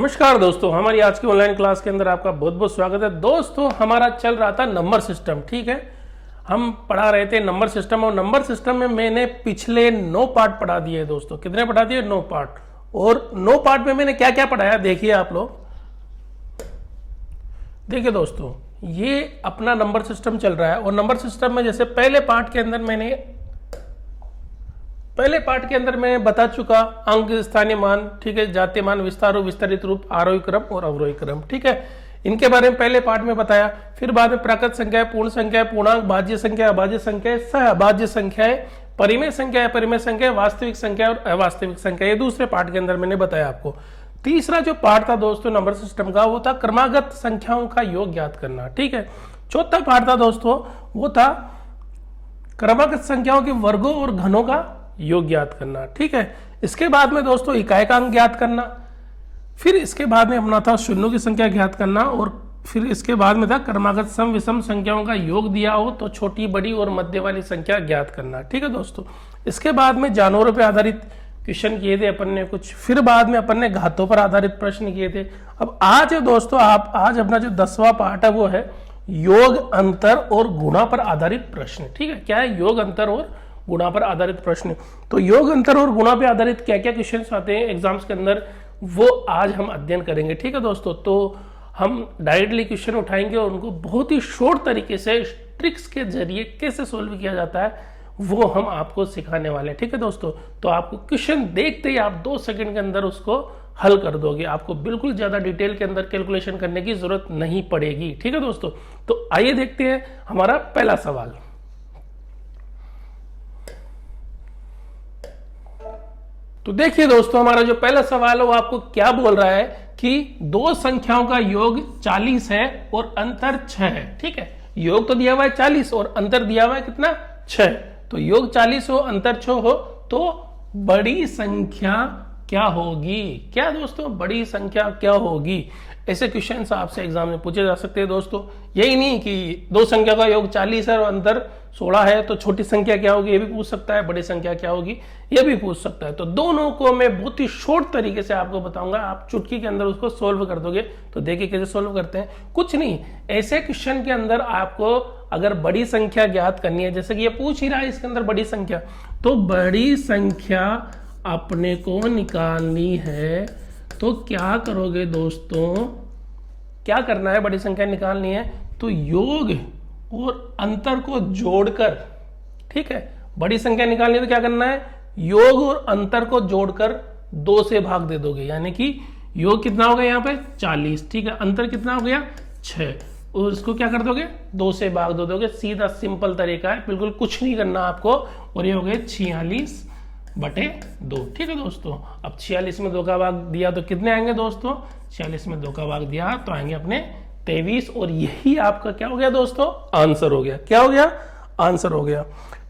नमस्कार दोस्तों, हमारी आज की ऑनलाइन क्लास के अंदर आपका बहुत बहुत स्वागत है। दोस्तों, हमारा चल रहा था नंबर सिस्टम। ठीक है, हम पढ़ा रहे थे नंबर सिस्टम, और नंबर सिस्टम में मैंने पिछले 9 पार्ट पढ़ा दिए दोस्तों। कितने पढ़ा दिए? 9 पार्ट। और 9 पार्ट में मैंने क्या क्या पढ़ाया देखिए आप लोग। देखिए दोस्तों, ये अपना नंबर सिस्टम चल रहा है, और नंबर सिस्टम में जैसे पहले पार्ट के अंदर मैंने बता चुका अंक, स्थानीय मान, ठीक है, जातीय मान, विस्तार, विस्तरित रूप, आरोही क्रम और अवरोही क्रम। ठीक है, इनके बारे में पहले पार्ट में बताया। फिर बाद में प्राकृत संख्या, पूर्ण संख्या, पूर्णांक, भाज्य संख्या, अभाज्य संख्या, सहअभाज्य संख्याएं, परिमेय संख्या, अपरिमेय संख्या, वास्तविक संख्या और अवास्तविक संख्या, ये दूसरे पार्ट के अंदर मैंने बताया आपको। तीसरा जो पार्ट था दोस्तों नंबर सिस्टम का, वो था क्रमागत संख्याओं का योग ज्ञात करना। ठीक है, चौथा पार्ट था दोस्तों, वो था क्रमागत संख्याओं के वर्गों और घनों का योग ज्ञात करना। ठीक है, इसके बाद में दोस्तों इकाई का अंक ज्ञात करना, फिर इसके बाद में अपना था शून्यों की संख्या ज्ञात करना, और फिर इसके बाद में था क्रमागत सम विषम संख्याओं का योग दिया हो तो छोटी, बड़ी और मध्य वाली संख्या ज्ञात करना। ठीक है दोस्तों, इसके बाद में जानवरों पर आधारित क्वेश्चन किए थे अपन ने कुछ, फिर बाद में अपन ने घातों पर आधारित प्रश्न किए थे। अब आज दोस्तों आज अपना जो 10वां पार्ट है वो है योग, अंतर और गुणा पर आधारित प्रश्न। ठीक है, क्या है? योग, अंतर और गुणा पर आधारित प्रश्न। तो योग, अंतर और गुणा पर आधारित क्या क्या क्वेश्चंस आते हैं एग्जाम्स के अंदर, वो आज हम अध्ययन करेंगे। ठीक है दोस्तों, तो हम डायरेक्टली क्वेश्चन उठाएंगे और उनको बहुत ही शॉर्ट तरीके से ट्रिक्स के जरिए कैसे सोल्व किया जाता है वो हम आपको सिखाने वाले हैं। ठीक है दोस्तों, तो आपको क्वेश्चन देखते ही आप 2 सेकंड के अंदर उसको हल कर दोगे। आपको बिल्कुल ज्यादा डिटेल के अंदर कैलकुलेशन करने की जरूरत नहीं पड़ेगी। ठीक है दोस्तों, तो आइए देखते हैं हमारा पहला सवाल। तो देखिए दोस्तों, हमारा जो पहला सवाल है वो आपको क्या बोल रहा है कि 2 संख्याओं का योग 40 है और अंतर 6 है। ठीक है, योग तो दिया हुआ है 40 और अंतर दिया हुआ है कितना? 6। तो योग 40 हो, अंतर 6 हो, तो बड़ी संख्या क्या होगी? क्या दोस्तों, बड़ी संख्या क्या होगी? ऐसे क्वेश्चन आपसे एग्जाम में पूछे जा सकते हैं दोस्तों। यही नहीं कि 2 संख्या का योग 40 है और अंतर 16 है, तो छोटी संख्या क्या होगी ये भी पूछ सकता है, बड़ी संख्या क्या होगी ये भी पूछ सकता है। तो दोनों को मैं बहुत ही शॉर्ट तरीके से आपको बताऊंगा, आप चुटकी के अंदर उसको सोल्व कर दोगे। तो देखिए कैसे सोल्व करते हैं। कुछ नहीं, ऐसे क्वेश्चन के अंदर आपको अगर बड़ी संख्या ज्ञात करनी है, जैसे कि ये पूछ ही रहा है इसके अंदर बड़ी संख्या, तो बड़ी संख्या अपने को निकालनी है, तो क्या करोगे दोस्तों? क्या करना है? बड़ी संख्या निकालनी है तो योग और अंतर को जोड़कर, ठीक है, बड़ी संख्या निकालनी है तो क्या करना है? योग और अंतर को जोड़कर 2 से भाग दे दोगे, यानी कि योग कितना हो गया यहाँ पे 40, ठीक है, अंतर कितना हो गया 6, और इसको क्या कर दोगे? 2 से भाग दे दोगे। सीधा सिंपल तरीका है, बिल्कुल कुछ नहीं करना आपको, और ये हो गए 46/2। ठीक है दोस्तों, अब 46 में 2 का भाग दिया तो कितने आएंगे दोस्तों? 46 में 2 का भाग दिया तो आएंगे अपने 23, और यही आपका क्या हो गया दोस्तों? आंसर हो गया। क्या हो गया? आंसर हो गया।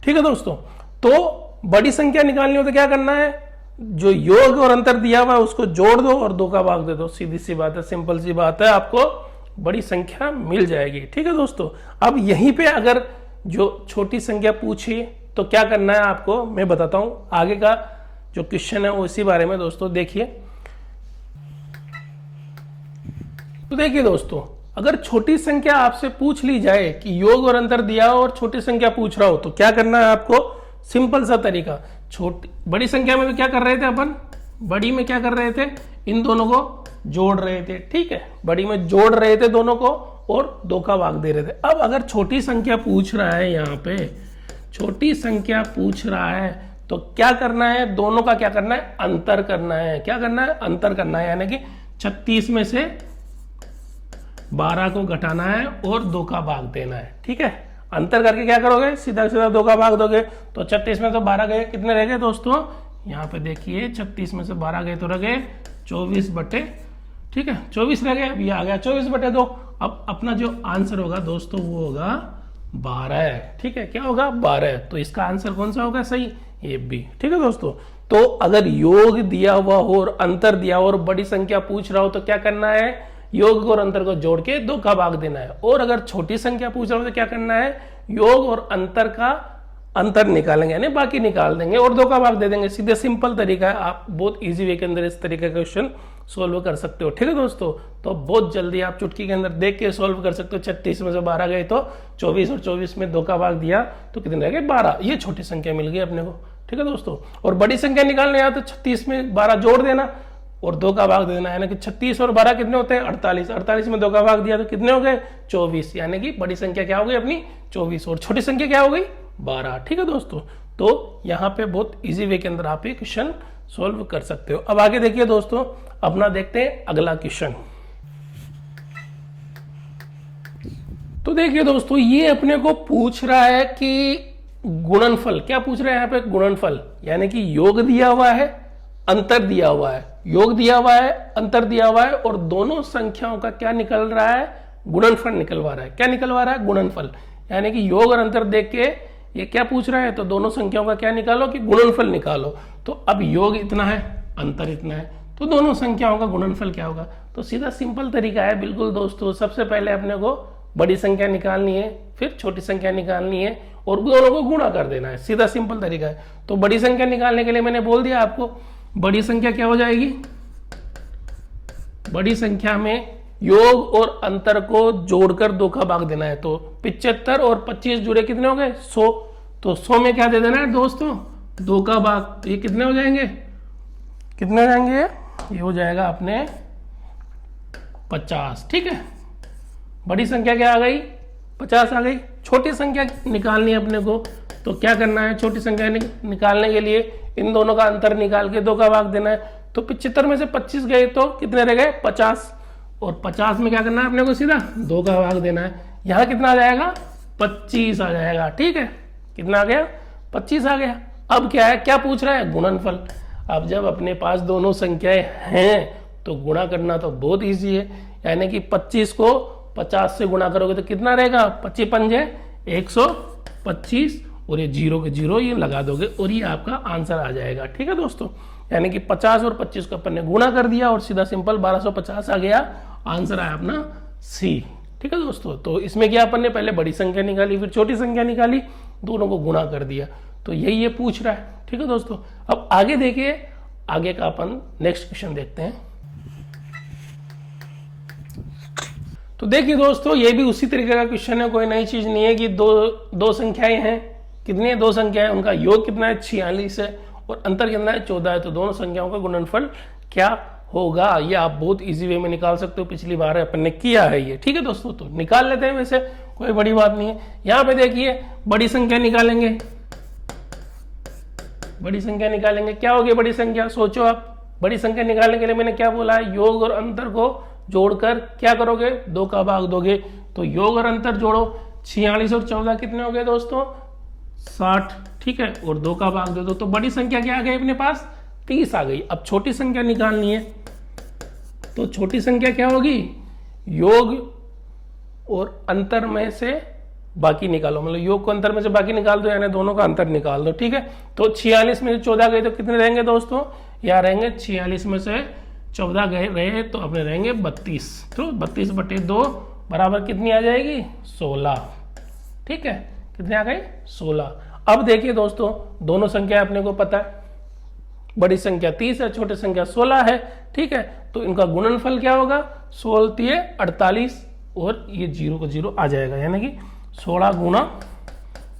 ठीक है दोस्तों, तो बड़ी संख्या निकालनी हो तो क्या करना है? जो योग और अंतर दिया हुआ है उसको जोड़ दो और 2 का भाग दे दो। सीधी सी बात है, सिंपल सी बात है, आपको बड़ी संख्या मिल जाएगी। ठीक है दोस्तों, अब यहीं पे अगर जो छोटी संख्या पूछी तो क्या करना है आपको मैं बताता हूं। आगे का जो क्वेश्चन है वो इसी बारे में दोस्तों देखिए। तो देखिए दोस्तों, अगर छोटी संख्या आपसे पूछ ली जाए कि योग और अंतर दिया हो और छोटी संख्या पूछ रहा हो तो क्या करना है आपको? सिंपल सा तरीका। बड़ी संख्या में भी क्या कर रहे थे अपन? बड़ी में क्या कर रहे थे? इन दोनों को जोड़ रहे थे। ठीक है, बड़ी में जोड़ रहे थे दोनों को और 2 का भाग दे रहे थे। अब अगर छोटी संख्या पूछ रहा है, यहाँ पे छोटी संख्या पूछ रहा है तो क्या करना है? दोनों का क्या करना है? अंतर करना है। क्या करना है? अंतर करना है, यानी कि 36 में से 12 को घटाना है और 2 का भाग देना है। ठीक है, अंतर करके क्या करोगे? सीधा सीधा 2 का भाग दोगे तो 36 में तो 12 गए, कितने रह गए दोस्तों? यहाँ पे देखिए 36 में से 12 गए तो रह गए 24/, ठीक है, 24 रह गए। अब ये आ गया 24/2। अब अपना जो आंसर होगा दोस्तों वो होगा 12। ठीक है, क्या होगा? 12। तो इसका आंसर कौन सा होगा सही? ये भी। ठीक है दोस्तों, तो अगर योग दिया हुआ हो और अंतर दिया हो और बड़ी संख्या पूछ रहा हो तो क्या करना है? योग और अंतर को जोड़ के 2 का भाग देना है। और अगर छोटी संख्या पूछ रहा हो तो क्या करना है? योग और अंतर का अंतर निकालेंगे, यानी बाकी निकाल देंगे और 2 का भाग दे देंगे। सीधे सिंपल तरीका है, आप बहुत इजी वे के अंदर इस तरीके का क्वेश्चन सोल्व कर सकते हो। ठीक है दोस्तों, तो बहुत जल्दी आप चुटकी के अंदर देख के सोल्व कर सकते हो। 36 में से 12 गए तो 24 और 24 में 2 का भाग दिया तो कितने रह गए 12। ये छोटी संख्या मिल गई अपने को। ठीक है दोस्तों, और बड़ी संख्या निकालने आया तो 36 में 12 जोड़ देना और 2 का भाग देना, यानी कि 36 और 12 कितने होते हैं 48। 48 में 2 का भाग दिया तो कितने हो गए 24, यानी कि बड़ी संख्या क्या हो गई अपनी 24 और छोटी संख्या क्या हो गई 12। ठीक है दोस्तों, तो यहाँ पे बहुत इजी वे के अंदर आप ये क्वेश्चन सोल्व कर सकते हो। अब आगे देखिए दोस्तों, अपना देखते हैं अगला क्वेश्चन। तो देखिए दोस्तों, ये अपने को पूछ रहा है कि गुणनफल, क्या पूछ रहा है यहाँ पे गुणनफल, यानी कि योग दिया हुआ है, अंतर दिया हुआ है, योग दिया हुआ है, अंतर दिया हुआ है और दोनों संख्याओं का क्या निकल रहा है गुणनफल निकलवा रहा है। क्या निकलवा रहा है गुणनफल, यानी कि योग और अंतर देख के ये क्या पूछ रहा है, तो दोनों संख्याओं का क्या निकालो कि गुणनफल निकालो। तो अब योग इतना है, अंतर इतना है, तो दोनों संख्याओं का गुणनफल क्या होगा। तो सीधा सिंपल तरीका है बिल्कुल दोस्तों। सबसे पहले अपने को बड़ी संख्या निकालनी है, फिर छोटी संख्या निकालनी है और दोनों को गुणा कर देना है। सीधा सिंपल तरीका है। तो बड़ी संख्या निकालने के लिए मैंने बोल दिया आपको, बड़ी संख्या क्या हो जाएगी, बड़ी संख्या में योग और अंतर को जोड़कर 2 का भाग देना है। तो 75 और 25 जुड़े कितने हो गए 100। तो 100 में क्या दे देना है दोस्तों 2 का भाग। तो ये कितने हो जाएंगे, कितने हो जाएंगे, ये हो जाएगा अपने 50। ठीक है, बड़ी संख्या क्या आ गई 50 आ गई। छोटी संख्या निकालनी है अपने को, तो क्या करना है, छोटी संख्या निकालने के लिए इन दोनों का अंतर निकाल के 2 का भाग देना है। तो 75 में से 25 गए तो कितने रह गए 50 और 50 में क्या करना है अपने को सीधा 2 का भाग देना है। यहाँ कितना आ जाएगा 25 आ जाएगा। ठीक है, कितना आ गया 25 आ गया। अब क्या है, क्या पूछ रहा है गुणनफल। अब जब अपने पास दोनों संख्याएं हैं तो गुणा करना तो बहुत इजी है, यानी कि 25 को 50 से गुणा करोगे तो कितना रहेगा 25 पंजे 125 और ये 0 के 0 ये लगा दोगे और ये आपका आंसर आ जाएगा। ठीक है दोस्तों, यानी कि 50 और 25 को अपन ने गुणा कर दिया और सीधा सिंपल 1250 आ गया, आंसर आया अपना सी। ठीक है दोस्तों, तो इसमें क्या अपन ने पहले बड़ी संख्या निकाली, फिर छोटी संख्या निकाली, दोनों को गुणा कर दिया। तो यही ये पूछ रहा है। ठीक है दोस्तों, अब आगे देखिए, आगे का अपन नेक्स्ट क्वेश्चन देखते हैं। तो देखिए दोस्तों, ये भी उसी तरीके का क्वेश्चन है, कोई नई चीज नहीं है कि दो संख्याएं हैं, कितनी है 2 संख्याएं, उनका योग कितना है 46 है और अंतर कितना है 14 है। तो दोनों संख्याओं का गुणनफल क्या होगा, ये आप बहुत इजी वे में निकाल सकते हो। पिछली बार अपन ने किया है ये। ठीक है दोस्तों, तो निकाल लेते हैं, वैसे कोई बड़ी बात नहीं है। यहाँ पे देखिए बड़ी संख्या निकालेंगे, बड़ी संख्या निकालेंगे, क्या होगी बड़ी संख्या, सोचो आप। बड़ी संख्या निकालने के लिए मैंने क्या बोला है, योग और अंतर को जोड़कर क्या करोगे 2 का भाग दोगे। तो योग और अंतर जोड़ो, 46 और 14 कितने हो गए दोस्तों 60। ठीक है, और 2 का भाग दे दो तो बड़ी संख्या क्या आ गई अपने पास 30 आ गई। अब छोटी संख्या निकालनी है, तो छोटी संख्या क्या होगी, योग और अंतर में से बाकी निकालो, मतलब योग को अंतर में से बाकी निकाल दो, यानी दोनों का अंतर निकाल दो। ठीक है, तो 46 में से 14 गए तो कितने रहेंगे दोस्तों, यहाँ रहेंगे 46 में से 14 गए रहे तो अपने रहेंगे 32। तो 32/2 बराबर कितनी आ जाएगी 16। ठीक है, कितने आ गए 16। अब देखिए दोस्तों, दोनों संख्या अपने को पता है, बड़ी संख्या 30 है, छोटी संख्या 16 है। ठीक है, तो इनका गुणनफल क्या होगा 16 48 और ये 0 को 0 आ जाएगा, यानी कि 16 गुणा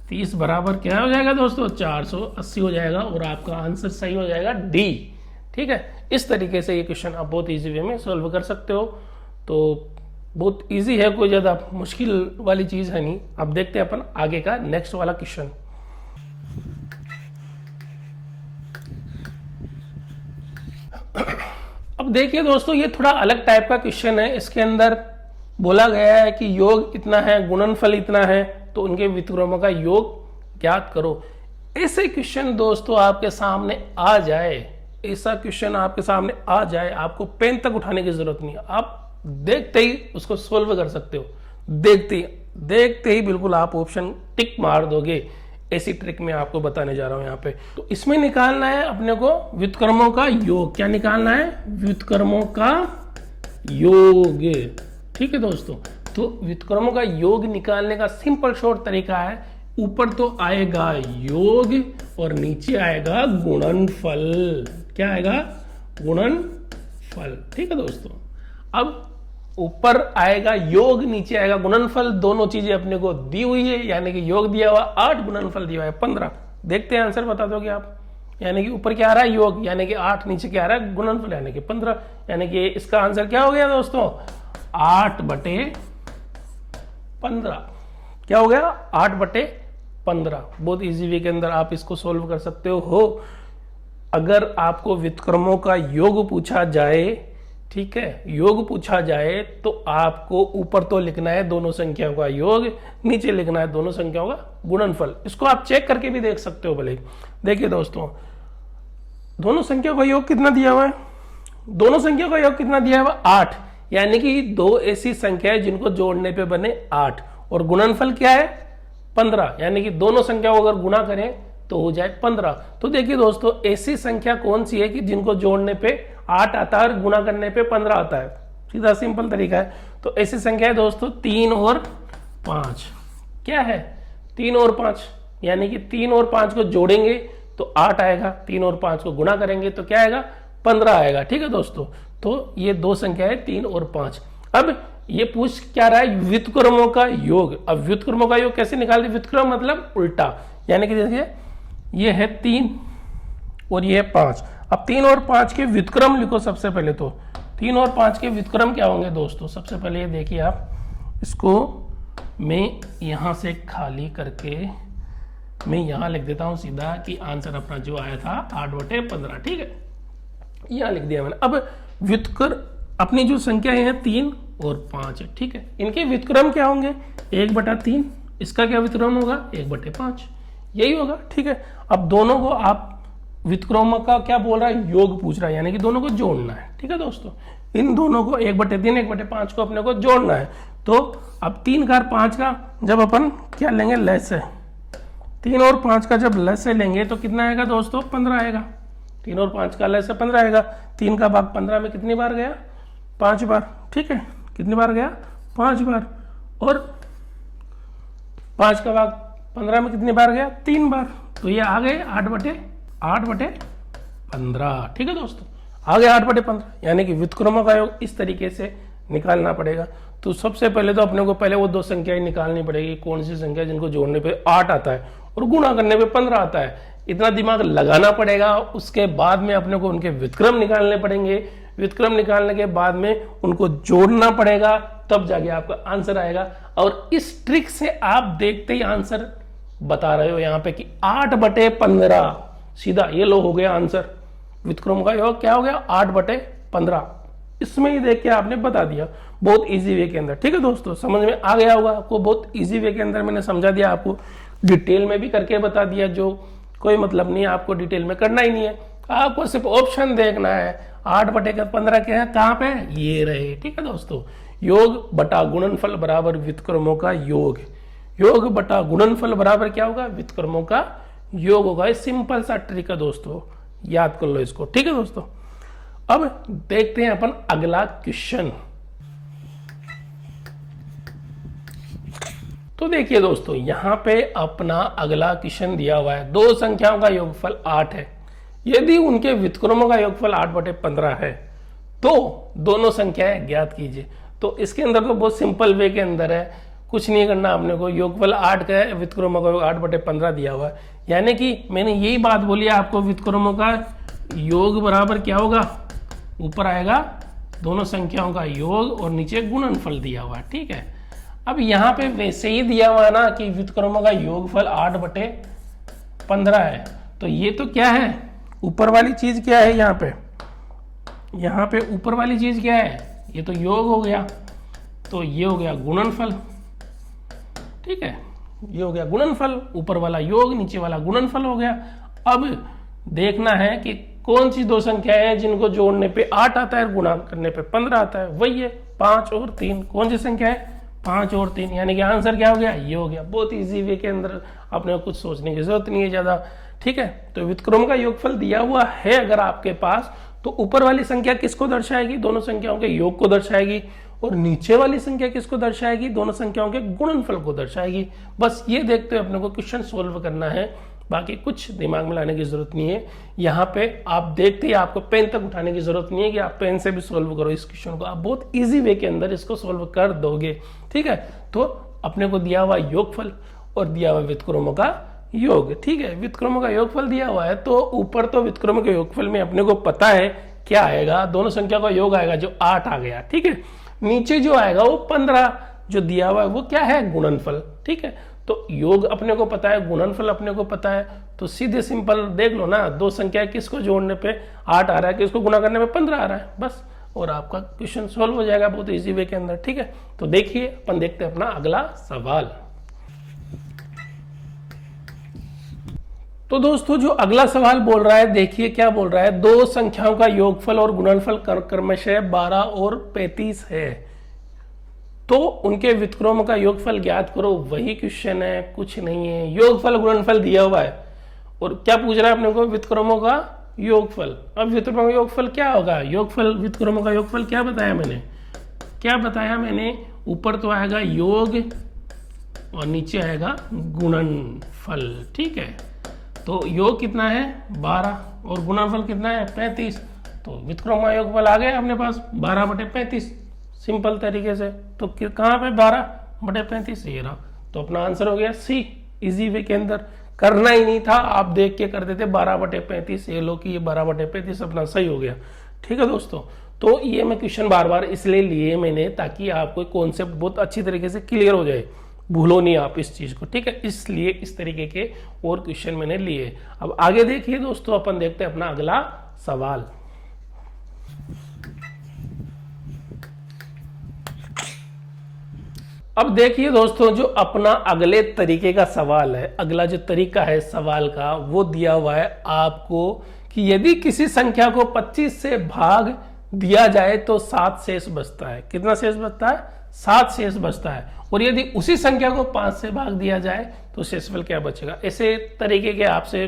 30 बराबर क्या हो जाएगा दोस्तों 480 हो जाएगा और आपका आंसर सही हो जाएगा डी। ठीक है, इस तरीके से ये क्वेश्चन आप बहुत इजी वे में सॉल्व कर सकते हो। तो बहुत इजी है, कोई ज़्यादा मुश्किल वाली चीज़ है नहीं। अब देखते हैं अपन आगे का नेक्स्ट वाला क्वेश्चन। अब देखिए दोस्तों, ये थोड़ा अलग टाइप का क्वेश्चन है। इसके अंदर बोला गया है कि योग इतना है, गुणनफल इतना है, तो उनके व्युत्क्रमों का योग ज्ञात करो। ऐसे क्वेश्चन दोस्तों आपके सामने आ जाए, ऐसा क्वेश्चन आपके सामने आ जाए, आपको पेन तक उठाने की जरूरत नहीं है, आप देखते ही उसको सोल्व कर सकते हो। देखते ही बिल्कुल आप ऑप्शन टिक मार दोगे। ऐसी ट्रिक मैं आपको बताने जा रहा हूं यहाँ पे। तो इसमें निकालना है अपने को व्युत्क्रमों का योग। क्या निकालना है, व्युत्क्रमों का योग। ठीक है दोस्तों, तो व्युत्क्रमों का योग निकालने का सिंपल शॉर्ट तरीका है, ऊपर तो आएगा योग और नीचे आएगा गुणनफल। क्या आएगा, गुणनफल। फल। ठीक है दोस्तों, अब ऊपर आएगा योग, नीचे आएगा गुणनफल। दोनों चीजें अपने को दी हुई है, यानी कि योग दिया हुआ 8, गुणनफल दिया हुआ है 15। देखते हैं आंसर बता दोगे आप। यानी कि ऊपर क्या आ रहा है योग, यानी कि 8, नीचे क्या आ रहा है गुणनफल यानी कि 15। यानी कि इसका आंसर क्या हो गया दोस्तों, 8/15। क्या हो गया, 8/15। बहुत इजी वे के अंदर आप इसको सोल्व कर सकते हो। अगर आपको व्युत्क्रमों का योग पूछा जाए, ठीक है, योग पूछा जाए तो आपको ऊपर तो लिखना है दोनों संख्याओं का योग, नीचे लिखना है दोनों संख्याओं का गुणनफल। इसको आप चेक करके भी देख सकते हो भले। देखिए दोस्तों, दोनों संख्याओं का योग कितना दिया हुआ है, दोनों संख्याओं का योग कितना दिया हुआ, 8। यानी कि दो ऐसी संख्या है जिनको जोड़ने पे बने 8, और गुणनफल क्या है 15। यानी कि दोनों संख्याओं को अगर गुणा करें तो हो जाए 15। तो देखिए दोस्तों, ऐसी संख्या कौन सी है कि जिनको जोड़ने पे 8 आता है और गुणा करने पे 15 आता है। सीधा सिंपल तरीका है। तो ऐसी संख्या है दोस्तों 3 और 5। क्या है 3 और 5, यानी कि 3 और 5 को जोड़ेंगे तो 8 आएगा, 3 और 5 को गुणा करेंगे तो क्या आएगा 15 आएगा। ठीक है दोस्तों, तो ये दो संख्या है 3 और 5। अब ये पूछ क्या रहा है, व्युत्क्रमों का योग। अब व्युत्क्रमों का योग कैसे निकालते, व्युत्क्रम मतलब उल्टा। यानी कि देखिए ये है 3 और ये है 5। अब 3 और 5 के व्युत्क्रम लिखो सबसे पहले। तो 3 और 5 के व्युत्क्रम क्या होंगे दोस्तों, सबसे पहले ये देखिए आप, इसको मैं यहां से खाली करके मैं यहां लिख देता हूं सीधा कि आंसर अपना जो आया था 8/15। ठीक है, यहां लिख दिया मैंने। अब व्युत्क्रम अपनी जो संख्या है 3 और 5 है। ठीक है, इनके व्युत्क्रम क्या होंगे, 1/3। इसका क्या व्युत्क्रम होगा, 1/5, यही होगा। ठीक है, अब दोनों को आप व्युत्क्रम का क्या बोल रहा है, योग पूछ रहा है, यानी कि दोनों को जोड़ना है। ठीक है दोस्तों, इन दोनों को 1/3 1/5 को अपने को जोड़ना है। तो अब 3 का 5 का जब अपन क्या लेंगे, लसागु। 3 और 5 का जब लसागु लेंगे तो कितना आएगा दोस्तों, 15 आएगा। 3 और 5 का लसागु 15 आएगा। 3 का भाग 15 में कितनी बार गया, 5 बार। ठीक है, कितनी बार गया, 5 बार। और 5 का भाग 15 में कितनी बार गया, 3 बार। तो ये आ गए 8/15। ठीक है दोस्तों, आ गया 8/15। यानी कि व्युत्क्रमों का योग इस तरीके से निकालना पड़ेगा। तो सबसे पहले तो अपने को पहले वो दो संख्याएं निकालनी पड़ेगी, कौन सी संख्या जिनको जोड़ने पे 8 आता है और गुणा करने पे 15 आता है। इतना दिमाग लगाना पड़ेगा। उसके बाद में अपने को उनके व्युत्क्रम निकालने पड़ेंगे। व्युत्क्रम निकालने के बाद में उनको जोड़ना पड़ेगा, तब जाके आपका आंसर आएगा। और इस ट्रिक से आप देखते ही आंसर बता रहे हो यहाँ पे कि 8/15, सीधा ये लो हो गया आंसर। व्युत्क्रम का योग क्या हो गया, 8/15। इसमें ही देख के आपने बता दिया, बहुत इजी वे के अंदर। ठीक है दोस्तों, समझ में आ गया होगा आपको। बहुत इजी वे के अंदर मैंने समझा दिया आपको, डिटेल में भी करके बता दिया। जो कोई मतलब नहीं है, आपको डिटेल में करना ही नहीं है, आपको सिर्फ ऑप्शन देखना है। 8/15 क्या है, कहाँ पे, ये रहे। ठीक है दोस्तों, योग बटा गुणनफल बराबर व्युत्क्रमों का योग। योग बटा गुणनफल बराबर क्या होगा, व्युत्क्रमों का योग होगा। सिंपल सा ट्रिक है दोस्तों, याद कर लो इसको। ठीक है दोस्तों, अब देखते हैं अपन अगला क्वेश्चन। तो देखिए दोस्तों, यहां पे अपना अगला क्वेश्चन दिया हुआ है, दो संख्याओं का योगफल 8 है। यदि उनके व्युत्क्रमों का योगफल 8/15 है तो दोनों संख्याएं ज्ञात कीजिए। तो इसके अंदर तो बहुत सिंपल वे के अंदर है, कुछ नहीं करना अपने को। योगफल 8 का है, व्युत्क्रमों का योग 8/15 दिया हुआ है। यानी कि मैंने यही बात बोली आपको, व्युत्क्रमों का योग बराबर क्या होगा, ऊपर आएगा दोनों संख्याओं का योग और नीचे गुणनफल दिया हुआ है। ठीक है, अब यहाँ पे वैसे ही दिया हुआ है ना कि व्युत्क्रमों का योगफल 8/15 है। तो ये तो क्या है, ऊपर वाली चीज क्या है, यहाँ पे ऊपर वाली चीज क्या है, ये तो योग हो गया। तो ये हो गया गुणनफल। ठीक है, ये हो गया गुणनफल, ऊपर वाला योग नीचे वाला गुणनफल हो गया। अब देखना है कि कौन सी दो संख्याएं हैं जिनको जोड़ने पे 8 आता है और गुणा करने पे 15 आता है। वही है 5 और 3। कौन सी संख्या है, 5 और 3। यानी कि आंसर क्या हो गया, ये हो गया। बहुत इजी वे के अंदर, अपने को कुछ सोचने की जरूरत नहीं है ज्यादा। ठीक है, तो व्युत्क्रम का योगफल दिया हुआ है अगर आपके पास, तो ऊपर वाली संख्या किसको दर्शाएगी, दोनों संख्याओं के योग को दर्शाएगी। और नीचे वाली संख्या किसको दर्शाएगी, दोनों संख्याओं के गुणनफल को दर्शाएगी। बस ये देखते हुए अपने को क्वेश्चन सोल्व करना है। बाकी कुछ दिमाग में लाने की जरूरत नहीं है। यहाँ पे आप देखते ही आपको पेन तक उठाने की जरूरत नहीं है कि आप पेन से भी सोल्व करो इस क्वेश्चन को, आप बहुत इजी वे के अंदर इसको सोल्व कर दोगे। ठीक है, तो अपने को दिया हुआ योगफल और दिया हुआ व्युत्क्रमों का योग। ठीक है, व्युत्क्रमों का योगफल दिया हुआ है, तो ऊपर तो व्युत्क्रमों के योगफल में अपने को पता है क्या आएगा, दोनों संख्या का योग आएगा जो 8 आ गया। ठीक है, नीचे जो आएगा वो 15 जो दिया हुआ है वो क्या है, गुणनफल। ठीक है, तो योग अपने को पता है, गुणनफल अपने को पता है, तो सीधे सिंपल देख लो ना, दो संख्या किसको जोड़ने पे 8 आ रहा है, किसको गुणा करने पे 15 आ रहा है, बस, और आपका क्वेश्चन सॉल्व हो जाएगा बहुत इजी वे के अंदर। ठीक है, तो देखिए अपन देखते हैं अपना अगला सवाल। तो दोस्तों जो अगला सवाल बोल रहा है, देखिए क्या बोल रहा है, दो संख्याओं का योगफल और गुणनफल क्रमशः 12 और 35 है, तो उनके व्युत्क्रमों का योगफल ज्ञात करो। वही क्वेश्चन है, कुछ नहीं है, योगफल गुणनफल दिया हुआ है और क्या पूछ रहा है अपने को, व्युत्क्रमों का योगफल। अब व्युत्क्रमों का योगफल क्या होगा, योगफल व्युत्क्रमों का योगफल क्या बताया मैंने, ऊपर तो आएगा योग और नीचे आएगा गुणनफल। ठीक है, तो योग कितना है 12 और गुणनफल कितना है 35, तो व्युत्क्रमों का योगफल आ गया अपने पास 12/35 सिंपल तरीके से। तो कहाँ पे 12/35 ये रहा, तो अपना आंसर हो गया सी। इजी वे के अंदर करना ही नहीं था, आप देख के कर देते 12/35, ये लो कि ये 12/35 अपना सही हो गया। ठीक है दोस्तों, तो ये मैं क्वेश्चन बार बार इसलिए लिए मैंने ताकि आपको कॉन्सेप्ट बहुत अच्छी तरीके से क्लियर हो जाए, भूलो नहीं आप इस चीज को। ठीक है, इसलिए इस तरीके के और क्वेश्चन मैंने लिए। अब आगे देखिए दोस्तों, अपन देखते हैं अपना अगला सवाल। अब देखिए दोस्तों, जो अपना अगले तरीके का सवाल है, अगला जो तरीका है सवाल का, वो दिया हुआ है आपको कि यदि किसी संख्या को 25 से भाग दिया जाए तो 7 शेष बचता है। कितना शेष बचता है, 7 शेष बचता है। और यदि उसी संख्या को 5 से भाग दिया जाए तो शेषफल क्या बचेगा। ऐसे तरीके के आपसे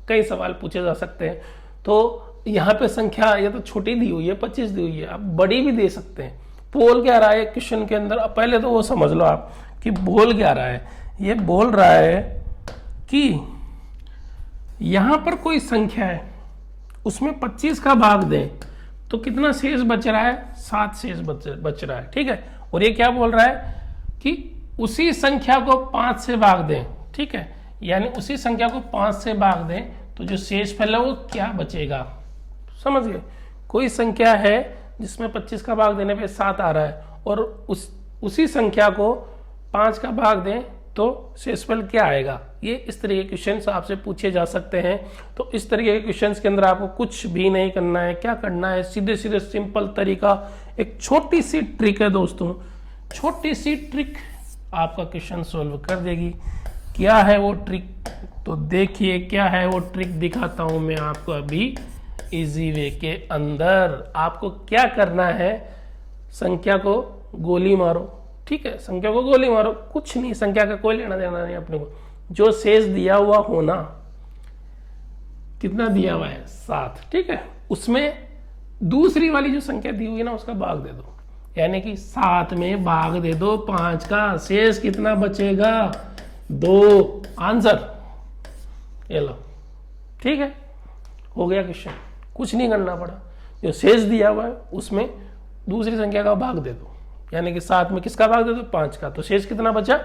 कई सवाल पूछे जा सकते हैं। तो यहाँ पे संख्या या तो छोटी दी हुई है, 25 दी हुई है, आप बड़ी भी दे सकते हैं। बोल क्या रहा है क्वेश्चन के अंदर, पहले तो वो समझ लो आप कि बोल क्या रहा है। ये बोल रहा है कि यहां पर कोई संख्या है, उसमें 25 का भाग दें तो कितना शेष बच रहा है, 7 शेष बच रहा है। ठीक है, और ये क्या बोल रहा है कि उसी संख्या को 5 से भाग दें। ठीक है, यानी उसी संख्या को 5 से भाग दें तो जो शेषफल है वो क्या बचेगा। समझ गए, कोई संख्या है जिसमें 25 का भाग देने पे 7 आ रहा है और उसी संख्या को 5 का भाग दें तो शेषफल क्या आएगा। ये इस तरह के क्वेश्चंस आपसे पूछे जा सकते हैं। तो इस तरीके के क्वेश्चंस के अंदर आपको कुछ भी नहीं करना है, क्या करना है, सीधे सीधे सिंपल तरीका, एक छोटी सी ट्रिक है दोस्तों, छोटी सी ट्रिक आपका क्वेश्चन सोल्व कर देगी। क्या है वो ट्रिक, तो देखिए क्या है वो ट्रिक, दिखाता हूं मैं आपको अभी इजी वे के अंदर। आपको क्या करना है, संख्या को गोली मारो। ठीक है, संख्या को गोली मारो, कुछ नहीं, संख्या का कोई लेना देना नहीं अपने को। जो शेष दिया हुआ होना, कितना दिया हुआ है 7। ठीक है, उसमें दूसरी वाली जो संख्या दी हुई है ना उसका भाग दे दो, यानी कि 7 में भाग दे दो 5 का, शेष कितना बचेगा 2। आंसर ये लो। ठीक है, हो गया क्वेश्चन, कुछ नहीं करना पड़ा। जो शेष दिया हुआ है उसमें दूसरी संख्या का भाग दे दो, यानी कि 7 में किसका भाग दे दो 5 का, तो शेष कितना बचा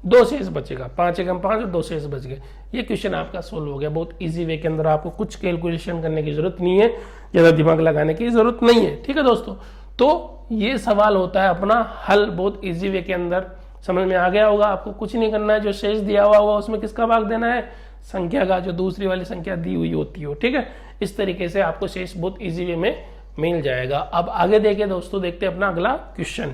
2 शेष बचेगा। 5 एकम 5 और 2 शेष बच गए। ये क्वेश्चन आपका सोल्व हो गया बहुत इजी वे के अंदर। आपको कुछ कैलकुलेशन करने की जरूरत नहीं है, ज्यादा दिमाग लगाने की जरूरत नहीं है। ठीक है दोस्तों, तो ये सवाल होता है अपना हल बहुत इजी वे के अंदर। समझ में आ गया होगा, आपको कुछ नहीं करना है। जो शेष दिया हुआ उसमें किसका भाग देना है, संख्या का, जो दूसरी वाली संख्या दी हुई होती हो। ठीक है, इस तरीके से आपको शेष बहुत इजी वे में मिल जाएगा। अब आगे देखिए दोस्तों, देखते हैं अपना अगला क्वेश्चन।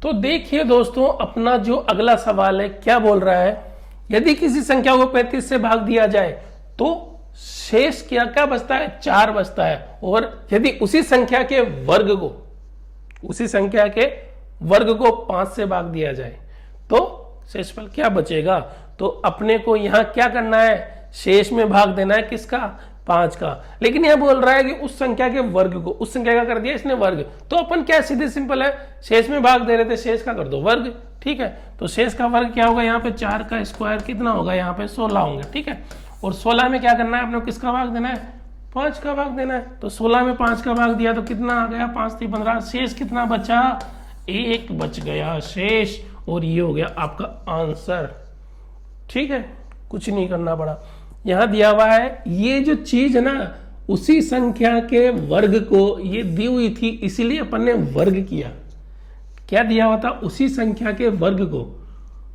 तो देखिए दोस्तों, अपना जो अगला सवाल है क्या बोल रहा है, यदि किसी संख्या को 35 से भाग दिया जाए तो शेष क्या बचता है, 4 बचता है। और यदि उसी संख्या के वर्ग को 5 से भाग दिया जाए तो शेषफल क्या बचेगा। तो अपने को यहां क्या करना है, शेष में भाग देना है किसका, 5 का, लेकिन यह बोल रहा है कि उस संख्या के वर्ग को, उस संख्या का कर दिया इसने वर्ग, तो अपन क्या सीधे सिंपल है, शेष में भाग दे रहे थे, शेष का कर दो वर्ग, ठीक है। तो शेष का वर्ग क्या होगा, यहाँ पे 4 का स्क्वायर कितना होगा, यहाँ पे 16 होंगे, ठीक है। और 16 में क्या करना है अपने, किसका भाग देना है, 5 का भाग देना है। तो 16 में 5 का भाग दिया तो कितना आ गया, 5 3 15, शेष कितना बचा, 1 बच गया शेष, और ये हो गया आपका आंसर, ठीक है। कुछ नहीं करना पड़ा, यहां दिया हुआ है ये जो चीज है ना, उसी संख्या के वर्ग को, ये दी हुई थी इसीलिए अपन ने वर्ग किया, क्या दिया हुआ था, उसी संख्या के वर्ग को,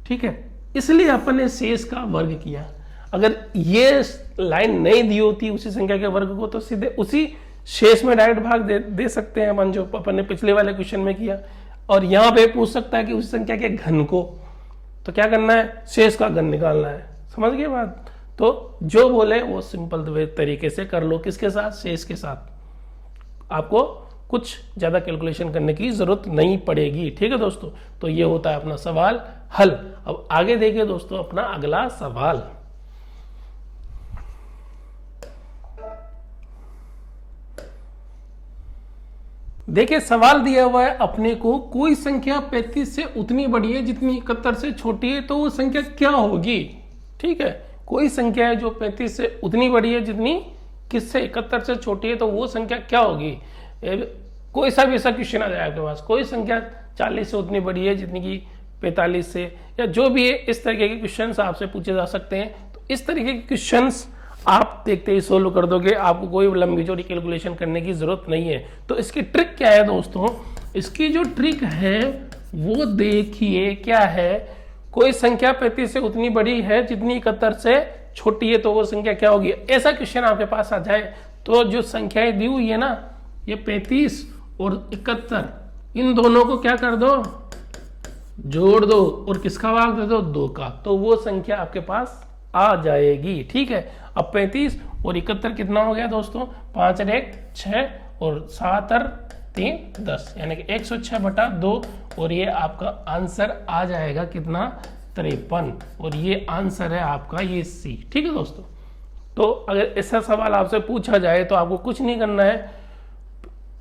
ठीक है, इसलिए अपन ने शेष का वर्ग किया। अगर ये लाइन नहीं दी होती उसी संख्या के वर्ग को, तो सीधे उसी शेष में डायरेक्ट भाग दे सकते हैं अपन, जो अपन ने पिछले वाले क्वेश्चन में किया। और यहां पे पूछ सकता है कि उसी संख्या के घन को, तो क्या करना है, शेष का घन निकालना है, समझ गए बात। तो जो बोले वो सिंपल तरीके से कर लो, किसके साथ, शेष के साथ, आपको कुछ ज्यादा कैलकुलेशन करने की जरूरत नहीं पड़ेगी, ठीक है दोस्तों। तो ये होता है अपना सवाल हल। अब आगे देखिए दोस्तों अपना अगला सवाल। देखिए सवाल दिया हुआ है अपने को, कोई संख्या 35 से उतनी बड़ी है जितनी 71 से छोटी है, तो वो संख्या क्या होगी, ठीक है। कोई संख्या है जो 35 से उतनी बड़ी है जितनी किससे, 71 से छोटी है, तो वो संख्या क्या होगी। कोई सा भी ऐसा क्वेश्चन आ जाए आपके पास, कोई संख्या 40 से उतनी बड़ी है जितनी की 45 से, या जो भी है, इस तरीके के क्वेश्चन आपसे पूछे जा सकते हैं। तो इस तरीके के क्वेश्चन आप देखते ही सोल्व कर दोगे, आपको कोई लंबी चौड़ी कैलकुलेशन करने की जरूरत नहीं है। तो इसकी ट्रिक क्या है दोस्तों, इसकी जो ट्रिक है वो देखिए क्या है। कोई संख्या 35 से उतनी बड़ी है जितनी 71 से छोटी है, तो वो संख्या क्या होगी। ऐसा क्वेश्चन आपके पास आ जाए तो जो संख्याएं दी हुई है ना, ये 35 और 71, इन दोनों को क्या कर दो, जोड़ दो, और किसका भाग दे दो, 2 का, तो वो संख्या आपके पास आ जाएगी, ठीक है। अब 35 और 71 कितना हो गया दोस्तों, 5 और 1 6 और 7 और 3 10, यानी कि 106/2, और ये आपका आंसर आ जाएगा कितना, 53, और ये आंसर है आपका ये सी, ठीक है दोस्तों। तो अगर ऐसा सवाल आपसे पूछा जाए तो आपको कुछ नहीं करना है,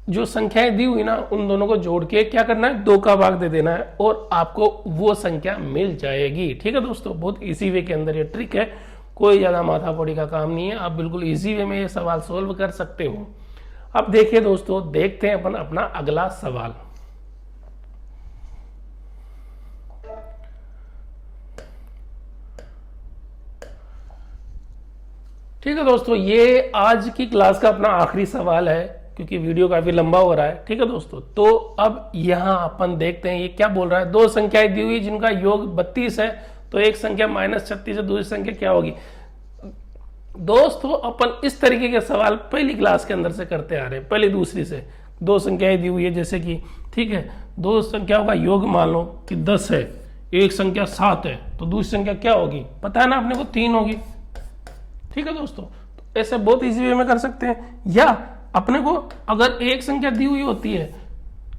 जो संख्याएं दी हुई ना उन दोनों को जोड़ के क्या करना है, 2 का भाग दे देना है, और आपको वो संख्या मिल जाएगी, ठीक है दोस्तों। बहुत इजी वे के अंदर ये ट्रिक है, कोई ज्यादा माथापड़ी का काम नहीं है, आप बिल्कुल इजी वे में ये सवाल सोल्व कर सकते हो। अब देखिए दोस्तों, देखते हैं अपन अपना अगला सवाल। ठीक है दोस्तों, ये आज की क्लास का अपना आखिरी सवाल है, क्योंकि वीडियो काफी लंबा हो रहा है, ठीक है दोस्तों। तो अब यहां अपन देखते हैं ये क्या बोल रहा है। 2 संख्याएं दी हुई जिनका योग 32 है, तो एक संख्या -36 है, दूसरी संख्या क्या होगी। दोस्तों अपन इस तरीके के सवाल पहली क्लास के अंदर से करते आ रहे हैं, पहली दूसरी से। 2 संख्याएं दी हुई है, जैसे कि ठीक है, 2 संख्याओं का योग मान लो कि 10 है, एक संख्या 7 है, तो दूसरी संख्या क्या होगी, पता है ना अपने को, 3 होगी, ठीक है दोस्तों। तो ऐसे बहुत इजी वे में कर सकते हैं। या अपने को अगर एक संख्या दी हुई होती है,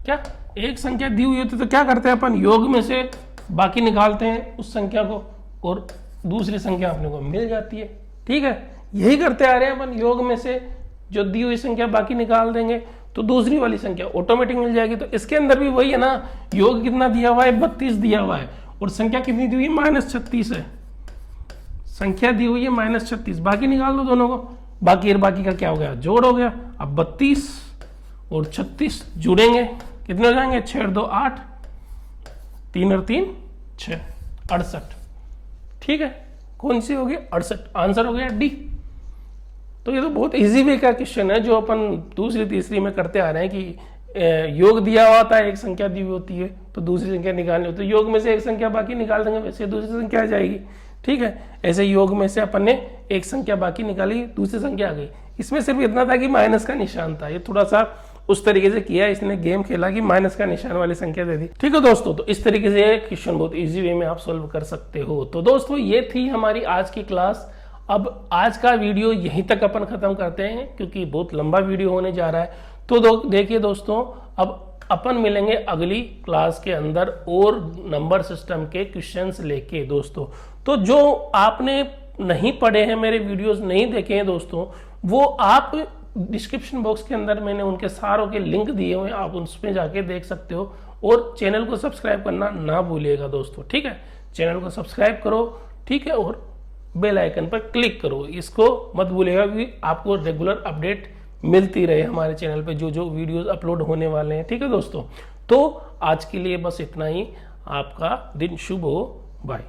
क्या एक संख्या दी हुई होती है, तो क्या करते हैं अपन, योग में से बाकी निकालते हैं उस संख्या को, और दूसरी संख्या अपने को मिल जाती है, ठीक है। यही करते आ रहे हैं अपन, योग में से जो दी हुई संख्या बाकी निकाल देंगे तो दूसरी वाली संख्या ऑटोमेटिक मिल जाएगी। तो इसके अंदर भी वही है ना, योग कितना दिया हुआ है, 32 दिया हुआ है, और संख्या कितनी दी हुई है, -36 है, संख्या दी हुई है -36, बाकी निकाल दो दोनों को, बाकी का क्या हो गया, जोड़ हो गया। अब 32 और 36 जुड़ेंगे, कितने हो जाएंगे, 6 और 2 8, 3 और 3 6, 68, ठीक है। कौन सी होगी, 68, आंसर हो गया डी। तो ये तो बहुत इजी वे का क्वेश्चन है, जो अपन दूसरी तीसरी में करते आ रहे हैं कि योग दिया हुआ था, एक संख्या दी हुई होती है, तो दूसरी संख्या निकालनी होती है, योग में से एक संख्या बाकी निकाल देंगे, वैसे दूसरी संख्या आ जाएगी, ठीक है। ऐसे योग में से अपन ने एक संख्या बाकी निकाली, दूसरी संख्या आ गई। इसमें सिर्फ इतना था कि माइनस का निशान था, ये थोड़ा सा उस तरीके से किया, इसने गेम खेला कि माइनस का निशान वाली संख्या दे दी, ठीक है दोस्तों। तो इस तरीके से क्वेश्चन बहुत इजी वे में आप सोल्व कर सकते हो। तो दोस्तों ये थी हमारी आज की क्लास। अब आज का वीडियो यहीं तक अपन खत्म करते हैं, क्योंकि बहुत लंबा वीडियो होने जा रहा है। तो देखिए दोस्तों, अब अपन मिलेंगे अगली क्लास के अंदर और नंबर सिस्टम के क्वेश्चंस लेके दोस्तों। तो जो आपने नहीं पढ़े हैं, मेरे वीडियोस नहीं देखे हैं दोस्तों, वो आप डिस्क्रिप्शन बॉक्स के अंदर मैंने उनके सारों के लिंक दिए हुए हैं, आप उसमें जाके देख सकते हो। और चैनल को सब्सक्राइब करना ना भूलिएगा दोस्तों, ठीक है। चैनल को सब्सक्राइब करो, ठीक है, और बेल आइकन पर क्लिक करो, इसको मत भूलिएगा कि आपको रेगुलर अपडेट मिलती रहे हमारे चैनल पे जो जो वीडियोस अपलोड होने वाले हैं, ठीक है दोस्तों। तो आज के लिए बस इतना ही, आपका दिन शुभ हो, बाय।